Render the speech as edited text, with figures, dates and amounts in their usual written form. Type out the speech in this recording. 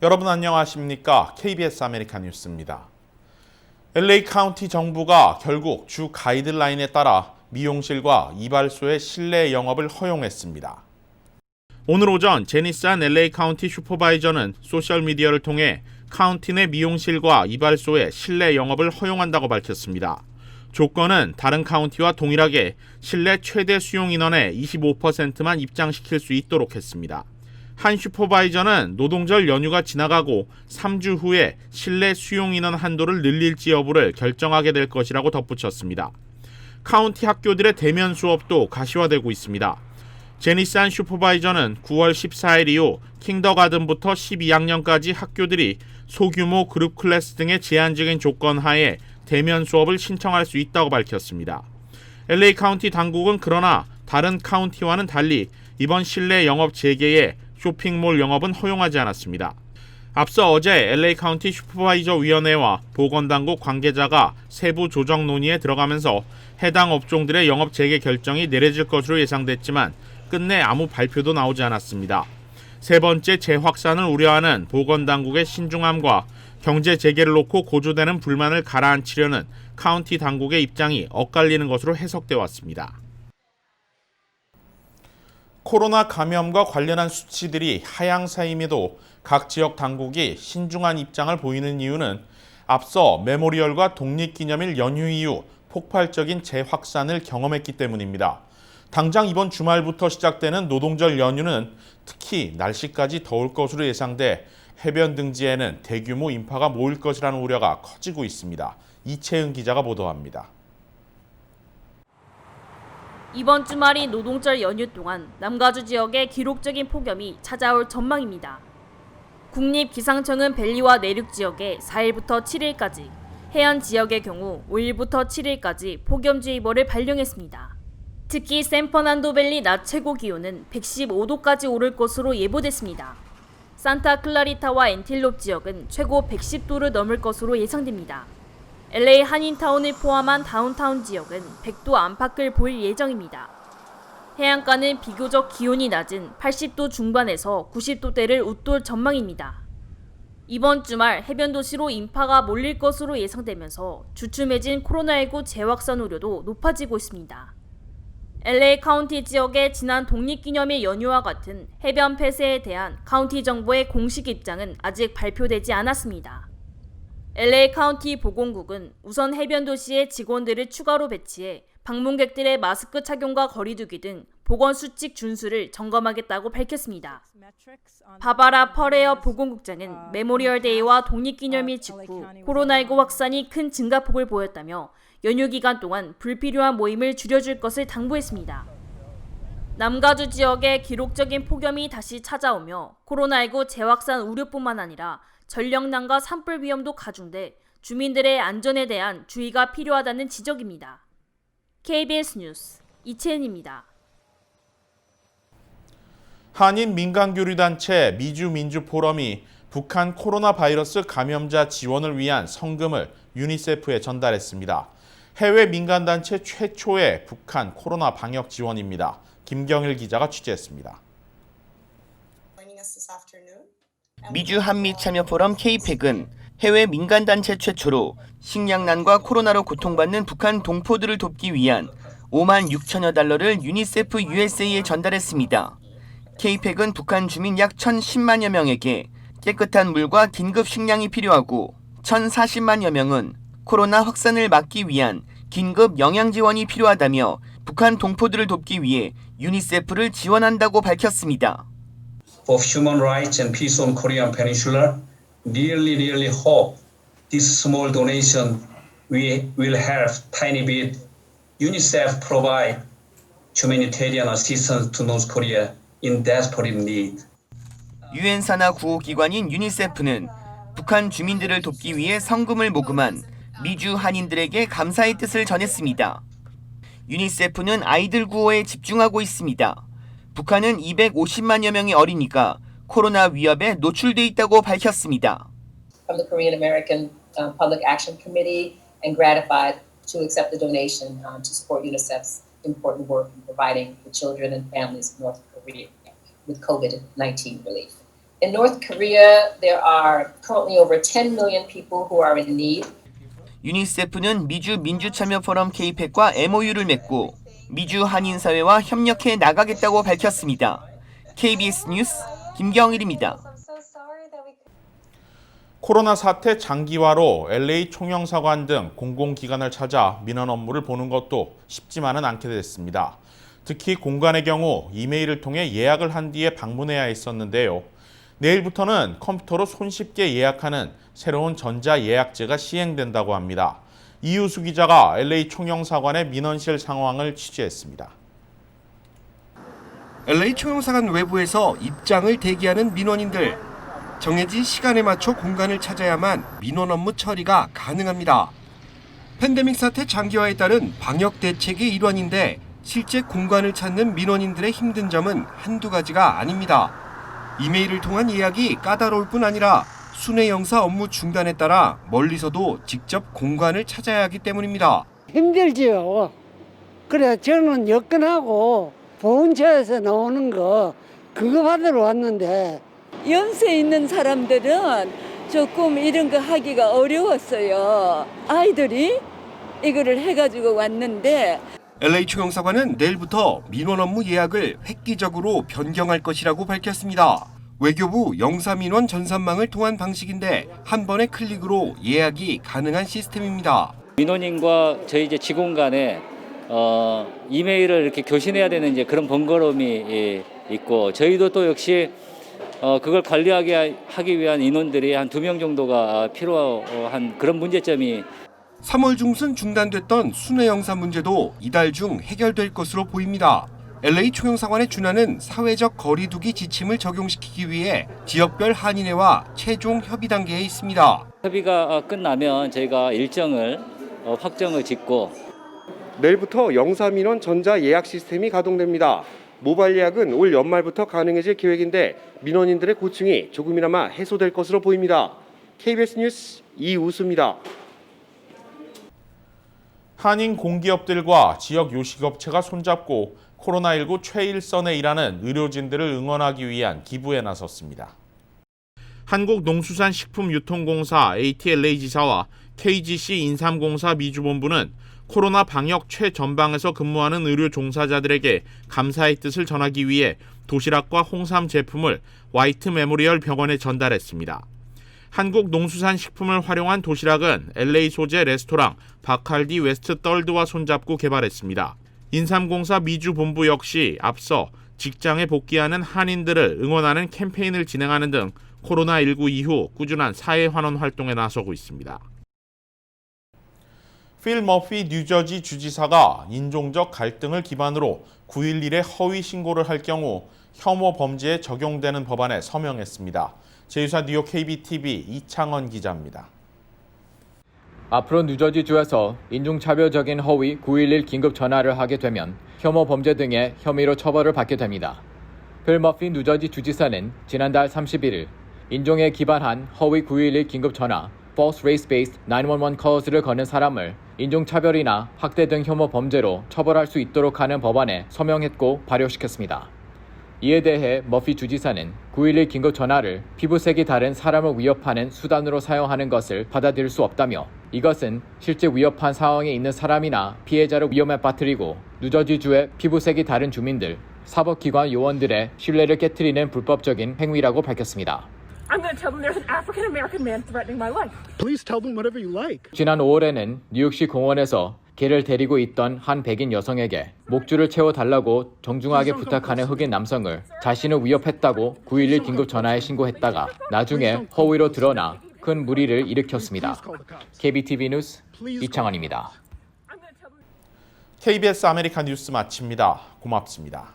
여러분 안녕하십니까? KBS 아메리카 뉴스입니다. LA 카운티 정부가 결국 주 가이드라인에 따라 미용실과 이발소의 실내 영업을 허용했습니다. 오늘 오전 제니산 LA 카운티 슈퍼바이저는 소셜미디어를 통해 카운티 내 미용실과 이발소의 실내 영업을 허용한다고 밝혔습니다. 조건은 다른 카운티와 동일하게 실내 최대 수용 인원의 25%만 입장시킬 수 있도록 했습니다. 한 슈퍼바이저는 노동절 연휴가 지나가고 3주 후에 실내 수용 인원 한도를 늘릴지 여부를 결정하게 될 것이라고 덧붙였습니다. 카운티 학교들의 대면 수업도 가시화되고 있습니다. 제니산 슈퍼바이저는 9월 14일 이후 킹더가든부터 12학년까지 학교들이 소규모 그룹 클래스 등의 제한적인 조건 하에 대면 수업을 신청할 수 있다고 밝혔습니다. LA 카운티 당국은 그러나 다른 카운티와는 달리 이번 실내 영업 재개에 쇼핑몰 영업은 허용하지 않았습니다. 앞서 어제 LA 카운티 슈퍼바이저 위원회와 보건당국 관계자가 세부 조정 논의에 들어가면서 해당 업종들의 영업 재개 결정이 내려질 것으로 예상됐지만 끝내 아무 발표도 나오지 않았습니다. 세 번째 재확산을 우려하는 보건당국의 신중함과 경제 재개를 놓고 고조되는 불만을 가라앉히려는 카운티 당국의 입장이 엇갈리는 것으로 해석돼 왔습니다. 코로나 감염과 관련한 수치들이 하향세임에도 각 지역 당국이 신중한 입장을 보이는 이유는 앞서 메모리얼과 독립기념일 연휴 이후 폭발적인 재확산을 경험했기 때문입니다. 당장 이번 주말부터 시작되는 노동절 연휴는 특히 날씨까지 더울 것으로 예상돼 해변 등지에는 대규모 인파가 모일 것이라는 우려가 커지고 있습니다. 이채은 기자가 보도합니다. 이번 주말인 노동절 연휴 동안 남가주 지역에 기록적인 폭염이 찾아올 전망입니다. 국립기상청은 밸리와 내륙 지역에 4일부터 7일까지, 해안 지역의 경우 5일부터 7일까지 폭염주의보를 발령했습니다. 특히 샌퍼난도밸리 낮 최고 기온은 115도까지 오를 것으로 예보됐습니다. 산타클라리타와 엔틸롭 지역은 최고 110도를 넘을 것으로 예상됩니다. LA 한인타운을 포함한 다운타운 지역은 100도 안팎을 보일 예정입니다. 해안가는 비교적 기온이 낮은 80도 중반에서 90도대를 웃돌 전망입니다. 이번 주말 해변 도시로 인파가 몰릴 것으로 예상되면서 주춤해진 코로나19 재확산 우려도 높아지고 있습니다. LA 카운티 지역의 지난 독립기념일 연휴와 같은 해변 폐쇄에 대한 카운티 정부의 공식 입장은 아직 발표되지 않았습니다. LA 카운티 보건국은 우선 해변 도시에 직원들을 추가로 배치해 방문객들의 마스크 착용과 거리 두기 등 보건수칙 준수를 점검하겠다고 밝혔습니다. 바바라 퍼레어 보건국장은 메모리얼 데이와 독립기념일 직후 코로나19 확산이 큰 증가폭을 보였다며 연휴 기간 동안 불필요한 모임을 줄여줄 것을 당부했습니다. 남가주 지역에 기록적인 폭염이 다시 찾아오며 코로나19 재확산 우려뿐만 아니라 전력난과 산불 위험도 가중돼 주민들의 안전에 대한 주의가 필요하다는 지적입니다. KBS 뉴스 이채은입니다. 한인 민간교류단체 미주민주포럼이 북한 코로나 바이러스 감염자 지원을 위한 성금을 유니세프에 전달했습니다. 해외 민간단체 최초의 북한 코로나 방역 지원입니다. 김경일 기자가 취재했습니다. 미주 한미참여포럼 KPEC은 해외 민간단체 최초로 식량난과 코로나로 고통받는 북한 동포들을 돕기 위한 5만 6천여 달러를 유니세프 USA에 전달했습니다. KPEC은 북한 주민 약 1,010만여 명에게 깨끗한 물과 긴급 식량이 필요하고 1,040만여 명은 코로나 확산을 막기 위한 긴급 영양 지원이 필요하다며 북한 동포들을 돕기 위해 유니세프를 지원한다고 밝혔습니다. of human rights and peace on Korean Peninsula, really hope this small donation will help tiny bit UNICEF provide humanitarian assistance to North Korea in desperate need. 유엔 산하 구호기관인 유니세프는 북한 주민들을 돕기 위해 성금을 모금한 미주 한인들에게 감사의 뜻을 전했습니다. 유니세프는 아이들 구호에 집중하고 있습니다. 북한은 250만여 명의 어린이가 코로나 위협에 노출돼 있다고 밝혔습니다. From the Korean American Public Action Committee and gratified to accept the donation to support UNICEF's important work in providing the children and families of North Korea with COVID-19 relief. In North Korea, there are currently over 10 million people who are in need. 유니세프는 미주 민주참여포럼 KPEC과 MOU를 맺고 미주 한인사회와 협력해 나가겠다고 밝혔습니다. KBS 뉴스 김경일입니다. 코로나 사태 장기화로 LA 총영사관 등 공공기관을 찾아 민원 업무를 보는 것도 쉽지만은 않게 됐습니다. 특히 공관의 경우 이메일을 통해 예약을 한 뒤에 방문해야 했었는데요. 내일부터는 컴퓨터로 손쉽게 예약하는 새로운 전자예약제가 시행된다고 합니다. 이유수 기자가 LA 총영사관의 민원실 상황을 취재했습니다. LA 총영사관 외부에서 입장을 대기하는 민원인들. 정해진 시간에 맞춰 공간을 찾아야만 민원 업무 처리가 가능합니다. 팬데믹 사태 장기화에 따른 방역 대책의 일환인데 실제 공간을 찾는 민원인들의 힘든 점은 한두 가지가 아닙니다. 이메일을 통한 예약이 까다로울 뿐 아니라 순회 영사 업무 중단에 따라 멀리서도 직접 공간을 찾아야 하기 때문입니다. 힘들지요. 그래 저는 여건하고 보훈처에서 나오는 거 그거 받으러 왔는데 연세 있는 사람들은 조금 이런 거 하기가 어려웠어요. 아이들이 이거를 해가지고 왔는데 LA 총영사관은 내일부터 민원 업무 예약을 획기적으로 변경할 것이라고 밝혔습니다. 외교부 영사민원 전산망을 통한 방식인데 한 번의 클릭으로 예약이 가능한 시스템입니다. 민원인과 저희 직원 간에 이메일을 이렇게 교신해야 되는 그런 번거로움이 있고 저희도 또 역시 그걸 관리하기 위한 인원들이 한 2명 정도가 필요한 그런 문제점이 3월 중순 중단됐던 순회 영사 문제도 이달 중 해결될 것으로 보입니다. LA 총영사관의 준하는 사회적 거리 두기 지침을 적용시키기 위해 지역별 한인회와 최종 협의 단계에 있습니다. 협의가 끝나면 저희가 일정을 확정을 짓고 내일부터 영사민원 전자 예약 시스템이 가동됩니다. 모바일 예약은 올 연말부터 가능해질 계획인데 민원인들의 고충이 조금이나마 해소될 것으로 보입니다. KBS 뉴스 이우수입니다. 한인 공기업들과 지역 요식업체가 손잡고 코로나19 최일선에 일하는 의료진들을 응원하기 위한 기부에 나섰습니다. 한국농수산식품유통공사 ATLA 지사와 KGC 인삼공사 미주본부는 코로나 방역 최전방에서 근무하는 의료 종사자들에게 감사의 뜻을 전하기 위해 도시락과 홍삼 제품을 화이트 메모리얼 병원에 전달했습니다. 한국농수산식품을 활용한 도시락은 LA 소재 레스토랑 바칼디 웨스트 떨드와 손잡고 개발했습니다. 인삼공사 미주본부 역시 앞서 직장에 복귀하는 한인들을 응원하는 캠페인을 진행하는 등 코로나19 이후 꾸준한 사회환원 활동에 나서고 있습니다. 필 머피 뉴저지 주지사가 인종적 갈등을 기반으로 9.11에 허위 신고를 할 경우 혐오 범죄에 적용되는 법안에 서명했습니다. 제2사 뉴욕 KBTV 이창원 기자입니다. 앞으로 뉴저지주에서 인종차별적인 허위 911 긴급 전화를 하게 되면 혐오 범죄 등의 혐의로 처벌을 받게 됩니다. 필 머피 뉴저지 주지사는 지난달 31일 인종에 기반한 허위 911 긴급 전화 False Race-Based 911 Calls를 거는 사람을 인종차별이나 학대 등 혐오 범죄로 처벌할 수 있도록 하는 법안에 서명했고 발효시켰습니다. 이에 대해 머피 주지사는 911 긴급 전화를 피부색이 다른 사람을 위협하는 수단으로 사용하는 것을 받아들일 수 없다며 이것은 실제 위협한 상황에 있는 사람이나 피해자를 위험에 빠뜨리고 뉴저지주의 피부색이 다른 주민들, 사법기관 요원들의 신뢰를 깨트리는 불법적인 행위라고 밝혔습니다. I'm going to tell them there's an African American man threatening my life. Please tell them whatever you like. 지난 5월에는 뉴욕시 공원에서 개를 데리고 있던 한 백인 여성에게 목줄을 채워달라고 정중하게 부탁하는 흑인 남성을 자신을 위협했다고 911 긴급 전화에 신고했다가 나중에 허위로 드러나 큰 물의를 일으켰습니다. KBTV 뉴스 이창원입니다. KBS 아메리카 뉴스 마칩니다. 고맙습니다.